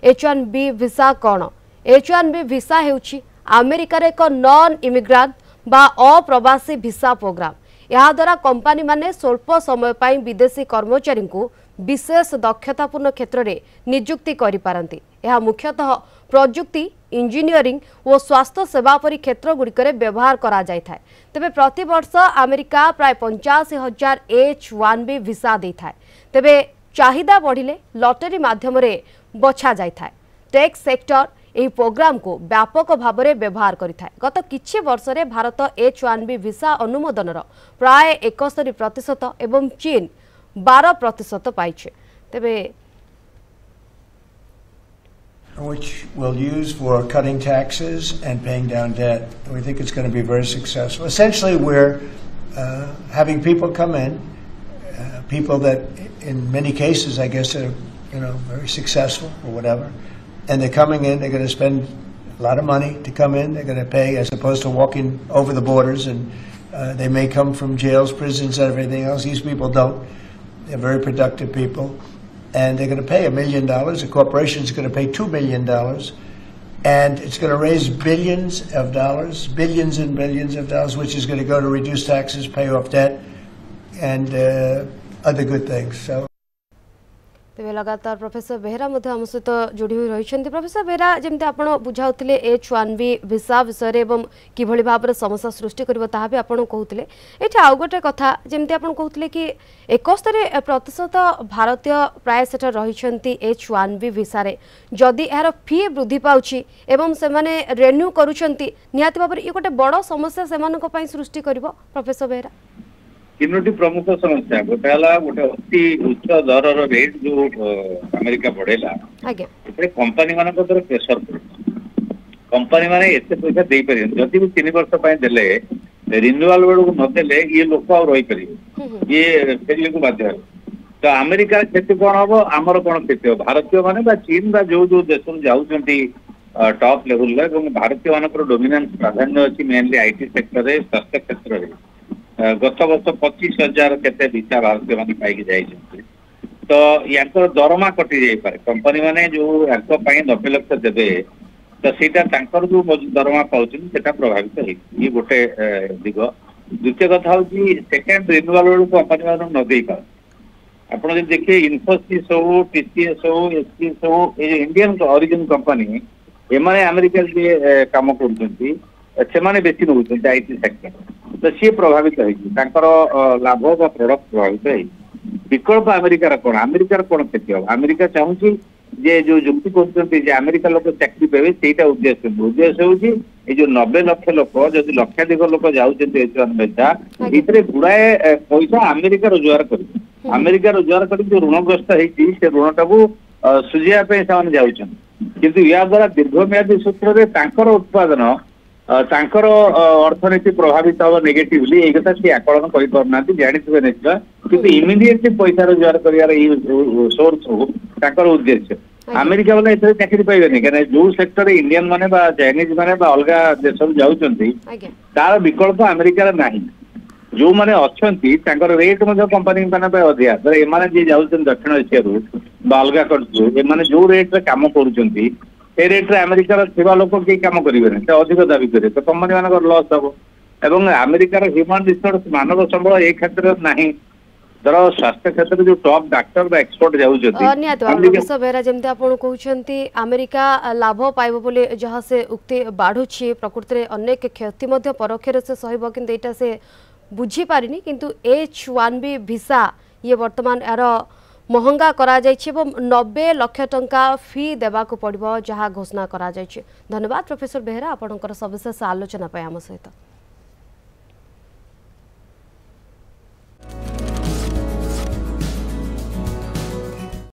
H1B visa कौन H1B visa हेउछि America रे एक नॉन इमिग्रेंट बा अप्रवासी भिसा प्रोग्राम या द्वारा कंपनी माने स्वल्प समय पाई विदेशी कर्मचारी को विशेष दक्षतापूर्ण क्षेत्र में नियुक्ति करि पारंती। यह मुख्यतः प्रजुक्ति इंजीनियरिंग और स्वास्थ्य सेवा परि क्षेत्र गुड़िक व्यवहार करा जाय थाए। तेबे प्रति वर्ष अमेरिका प्राय 85,000 H1B भिसा दे थाए। तेबे चाहिदा बढ़िले लॉटरी माध्यम रे बछा जाय थाए। टेक सेक्टर यह प्रोग्राम को व्यापक भाव में व्यवहार करिथाए। गत किछि वर्ष रे भारत H1B भिसा अनुमोदन प्राय 71% एवं चीन 12% पाइछे। तेबे which we'll use for cutting taxes and paying down debt. We think it's going to be very successful. Essentially, we're having people come in, people that in many cases, I guess, are very successful or whatever, and they're coming in. They're going to spend a lot of money to come in. They're going to pay as opposed to walking over the borders, and they may come from jails, prisons, and everything else. These people don't. They're very productive people. And they're going to pay $1 million. The corporation is going to pay $2 million. And it's going to raise billions of dollars, billions and billions of dollars, which is going to go to reduce taxes, pay off debt, and other good things. So. तेज लगातार professor Behera आम सहित जोड़ी हुई रही। Professor Behera जमी आप बुझाते H1B visa विषय एवं किभली भाव में समस्या सृष्टि कर भी आप कहते ये आउ गोटे कथा जमी आप कहते कि 71% भारतीय प्राय से रही H1B भिसा जदि यार फी वृद्धि पाँच एवं से रेन्यू करुँच निहाती भाव ये गोटे बड़ समस्या से सृष्टि कर प्रोफेसर बेहरा तीनोटी प्रमुख समस्या गोटे गोटे अति उच्च दर रेट जो अमेरिका बढ़ेला कंपनी मान प्रेसर कंपनी माने एते पैसा दे पारे जदि भी 3 वर्ष पय देले रिन्यूअल बेल को नदेले ये लोक आ रही पारे ये फेरिले को बाध्य तो अमेरिका क्षति कौन हम आमर कौन क्षति हो भारतीय माने बा चीन बा जो जो देश जाउछंती टॉप लेवल रे भारतीय मानकर डोमिनेंस प्राधान्य अछि मेनली आईटी सेक्टर रे स्वास्थ्य क्षेत्र रे गत वर्ष 25,000 केते भिसा भारतीय माने पाई जाइछन्ती तो यांकर दरमा कटि जाई पारे कंपनी माने जो यांको पई 90 लाख देबे तो सेटा तांकर जो दरमा पाउछन सेटा प्रभावित हे ये गोटे दिग द्वितीय कथा होची सेकंड रिन्यूअल बेल कंपनी माने न देई पा आपण जे देखिए इन्फोसिस हो टीसीएस हो एसपीएस हो ये इंडियन ओरिजिन कंपनी एमाने अमेरिका जे काम करछन्ती सेमाने बेसी नउछन्ती आईटी सेक्टर तो सी प्रभावित है लाभ बा प्रोडक्ट प्रभावित है विकल्प अमेरिकार कौन क्षति हम अमेरिका चाहूँगी जे जो युक्ति कर अमेरिका लोक चाकरी पाए से उद्देश्य हूँ जो 90 लाख लोक जदि लक्षाधिक लोक जाते गुड़ाए पैसा अमेरिका रोजगार कर अमेरिका रोजगार कर जो ऋणग्रस्त है ऋण टाक सुझाई जाऊँ या द्वारा दीर्घम्यादी सूत्र में उत्पादन तांकर अर्थनीति प्रभावित हम नेगेटिवली एक कथा सी आकलन कर पारना जानिथिबे निश्चय किंतु इमिडिएटली पैसा रोजगार करियार सोर्स हो तांकर उद्देश्य अमेरिका वाला एथे चाकरी पाइबेनी कने जो सेक्टर इंडियन माने बा चाइनीज माने बा अलगा देश जाउचंती तार विकल्प अमेरिका रे नाही जो माने अछंती तांकर रेट मध्ये कंपनी माने पे अधिया तर ए माने जे जाउचन दक्षिण एशिया रु बा अलगा करजो ए माने जो रेट रे काम करूचंती ए रेट रे अमेरिका थिबा लोक के काम करिबेनी से अधिक दाबी करे तो कंपनी मानकर लॉस हो एवं अमेरिका ह्यूमन रिसोर्स मानव संबल ए क्षेत्र नाही धर स्वास्थ्य क्षेत्र जो टॉप डॉक्टर बा एक्सपर्ट प्रोफेसर बेहरा जमते आपण कहउछंती अमेरिका लाभ पाइबो बोले जहा से उक्ति बाढुछि प्रकृति रे अनेक क्षति मध्य परोक्ष से सहिबो किंतु एटा से बुझी पारिनी किंतु H1B भिसा ये वर्तमान यार महंगा करा जाइछि एवं 90 लाख टंका फी देबा को पड़िबो जहा घोषणा करा जाइछि। धन्यवाद प्रोफेसर बेहरा आपनकर सविशेष आलोचना पे हम सहित।